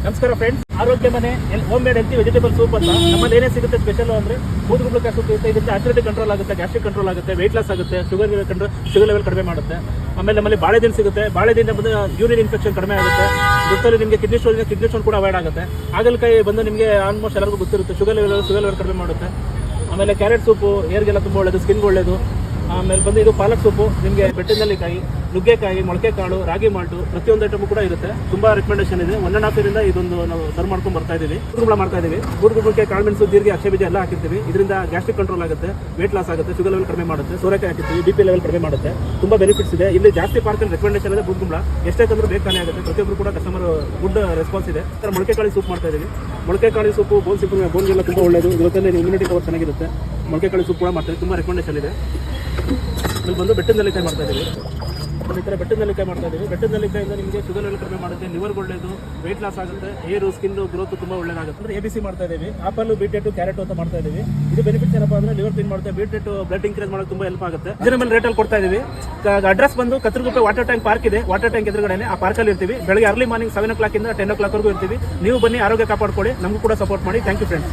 ನಮಸ್ಕಾರ ಫ್ರೆಂಡ್ಸ್, ಆರೋಗ್ಯ ಮನೆ home made healthy vegetable soup ಅಂತ ನಮ್ಮಲ್ಲಿ ಏನೇ ಸಿಗುತ್ತೆ ಸ್ಪೆಷಲ್ ಅಂದ್ರೆ ಕೂದಲುಗುಳ್ಕ ಸೂಪ್ ಇರುತ್ತೆ. ಇದರಿಂದ ಅಸಿಡಿಟಿ ಕಂಟ್ರೋಲ್ ಆಗುತ್ತೆ, ಗ್ಯಾಸ್ಟ್ರಿಕ್ ಕಂಟ್ರೋಲ್ ಆಗುತ್ತೆ, ವೆಯ್ಟ್ ಲಾಸ್ ಆಗುತ್ತೆ, ಶುಗರ್ ಲೆವೆಲ್ ಕಡಿಮೆ ಮಾಡುತ್ತೆ. ಆಮೇಲೆ ನಮ್ಮಲ್ಲಿ ಬಾಳೆದಿನ ಸಿಗುತ್ತೆ. ಬಾಳೆದಿಂದ ಬಂದು ಯೂರಿನ್ ಇನ್ಫೆಕ್ಷನ್ ಕಡಿಮೆ ಆಗುತ್ತೆ. ಜೊತೆಲಿ ನಿಮಗೆ ಕಿಡ್ನಿ ಸ್ಟೋನ್ ಕೂಡ ಅವಾಯ್ಡ್ ಆಗುತ್ತೆ. ಹಾಗಲಕಾಯಿ ಬಂದು ನಿಮಗೆ ಆಲ್ಮೋಸ್ಟ್ ಎಲ್ಲರಿಗೂ ಗೊತ್ತಿರುತ್ತೆ, ಶುಗರ್ ಲೆವೆಲ್ ಕಡಿಮೆ ಮಾಡುತ್ತೆ. ಆಮೇಲೆ ಕ್ಯಾರೆಟ್ ಸೂಪು ಏರ್ಗೆಲ್ಲ ತುಂಬ ಒಳ್ಳೆಯದು, ಸ್ಕಿನ್ಗೆ ಒಳ್ಳೆಯದು. ಆಮೇಲೆ ಬಂದು ಇದು ಪಾಲಕ್ ಸೊಪ್ಪು, ನಿಮಗೆ ಬೆಟ್ಟದಲ್ಲಿಕಾಯಿ, ನುಗ್ಗೆಕಾಯಿ, ಮೊಳಕೆ ಕಾಳು, ರಾಗಿ ಮಾಲ್ಟು ಪ್ರತಿಯೊಂದು ಐಟಮು ಕೂಡ ಇರುತ್ತೆ. ತುಂಬಾ ರೆಕಮೆಂಡೇಶನ್ ಇದೆ. 1.5 year ಇದೊಂದು ನಾವು ಸರ್ವ್ ಮಾಡ್ಕೊಂಡು ಬರ್ತಾ ಇದೀವಿ. ಗುಡ್ಗುಂಬಳ ಮಾಡ್ತಾ ಇದೀವಿ. ಗುಡ್ಗುಂಬಳಕ್ಕೆ ಕಾಳುಮೆಣಸು, ಜೀರಿಗೆ, ಅಕ್ಷೆ ಬೀಜ ಎಲ್ಲ ಹಾಕಿರ್ತೀವಿ. ಇದರಿಂದ ಗ್ಯಾಸ್ಟ್ರಿಕ್ ಕಂಟ್ರೋಲ್ ಆಗುತ್ತೆ, ವೇಟ್ ಲಾಸ್ ಆಗುತ್ತೆ, ಶುಗರ್ ಲೆವೆಲ್ ಕಡಿಮೆ ಮಾಡುತ್ತೆ. ಸೋರೆಕಾಯಿ ಹಾಕಿರ್ತೀವಿ, BP ಲೆವೆಲ್ ಕಡಿಮೆ ಮಾಡುತ್ತೆ. ತುಂಬಾ ಬೆನಿಫಿಟ್ಸ್ ಇದೆ. ಇಲ್ಲಿ ಜಾಸ್ತಿ ಪಾರ್ಕಲ್ಲಿ ರೆಕಮೆಂಡೇಶನ್ ಇದೆ ಗುಡ್ಗುಂಬಳ. ಎಷ್ಟೇ ತಂದ್ರೂ ಬೇಕನೆ ಆಗುತ್ತೆ. ಪ್ರತಿಯೊಬ್ಬರು ಕೂಡ ಕಸ್ಟಮರ್ ಗುಡ್ ರೆಸ್ಪಾನ್ಸ್ ಇದೆ. ಮೊಳಕೆ ಕಾಳಿ ಸೂಪ್ ಮಾಡ್ತಾ ಇದೀವಿ. ಮೊಳಕೆ ಕಾಳಿ ಸೂಪು ಬೋನ್ಗೆಲ್ಲ ತುಂಬಾ ಒಳ್ಳೆಯದು. ಜೊತೆಲಿ ಇಮ್ಯುನಿಟಿ ಪವರ್ ಚೆನ್ನಾಗಿರುತ್ತೆ. ಮೊಳಕೆ ಕಾಳಿ ಸೂಪ್ ಕೂಡ ಮಾಡ್ತಾರೆ, ತುಂಬಾ ರೆಕಮೆಂಡೇಶನ್ ಇದೆ. ಇಲ್ಲಿ ಬಂದು ಬೆಟ್ಟದ ನೆಲ್ಲಿಕಾಯಿ ಮಾಡ್ತಾ ಇದೀವಿ. ಈ ಥರ ಬೆಟ್ಟದ ನೆಲ್ಲಿಕಾಯಿ ಮಾಡ್ತಾ ಇದೀವಿ. ಬೆಟ್ಟದ ನೆಲ್ಲಿಕಾಯಿಂದ ನಿಮಗೆ ಶುಗರ್ ಲೆವೆಲ್ ಕಡಿಮೆ ಮಾಡುತ್ತೆ, ಲಿವರ್ಗೆ ಒಳ್ಳೆಯದು, ವೆಯ್ಟ್ ಲಾಸ್ ಆಗುತ್ತೆ, ಹೇರು, ಸ್ಕಿನ್ ಗ್ರೋತ್ ತುಂಬಾ ಒಳ್ಳೆಯದಾಗುತ್ತೆ. ಅಂದ್ರೆ ABC ಮಾಡ್ತಾ ಇದೀವಿ. ಆಪಲ್, ಬೀಟ್ರೂಟ್, ಕ್ಯಾರೆಟ್ ಅಂತ ಮಾಡ್ತಾ ಇದೀವಿ. ಇದು ಬೆನಿಫಿಟ್ಸ್ ಏನಪ್ಪಾ ಅಂದ್ರೆ ಲಿವರ್ ಕ್ಲೀನ್ ಮಾಡುತ್ತೆ, ಬೀಟ್ರೂಟ್ ಬ್ಲಡ್ ಇನ್ಕ್ರೀಸ್ ಮಾಡೋಕೆ ತುಂಬಾ ಹೆಲ್ಪ್ ಆಗುತ್ತೆ. ಇದರ ಮೇಲೆ ರೇಟಲ್ಲಿ ಕೊಡ್ತಾ ಇದೀವಿ. ಅಡ್ರೆಸ್ ಬಂದು ಕತ್ರಗುಪ್ಪೆ ವಾಟರ್ ಟ್ಯಾಂಕ್ ಪಾರ್ಕ್ ಇದೆ. ವಾಟರ್ ಟ್ಯಾಂಕ್ ಎದುರುಗಡೆ ಆ ಪಾರ್ಕಲ್ಲಿ ಇರ್ತೀವಿ. ಬೆಳಗ್ಗೆ ಅರ್ಲಿ ಮಾರ್ನಿಂಗ್ 7 o'clock ಇಂದ 10 o'clock ವರೆಗೂ ಇರ್ತೀವಿ. ನೀವು ಬನ್ನಿ, ಆರೋಗ್ಯ ಕಾಪಾಡ್ಕೊಳ್ಳಿ, ನಮಗೂ ಕೂಡ ಸಪೋರ್ಟ್ ಮಾಡಿ. Thank you friends.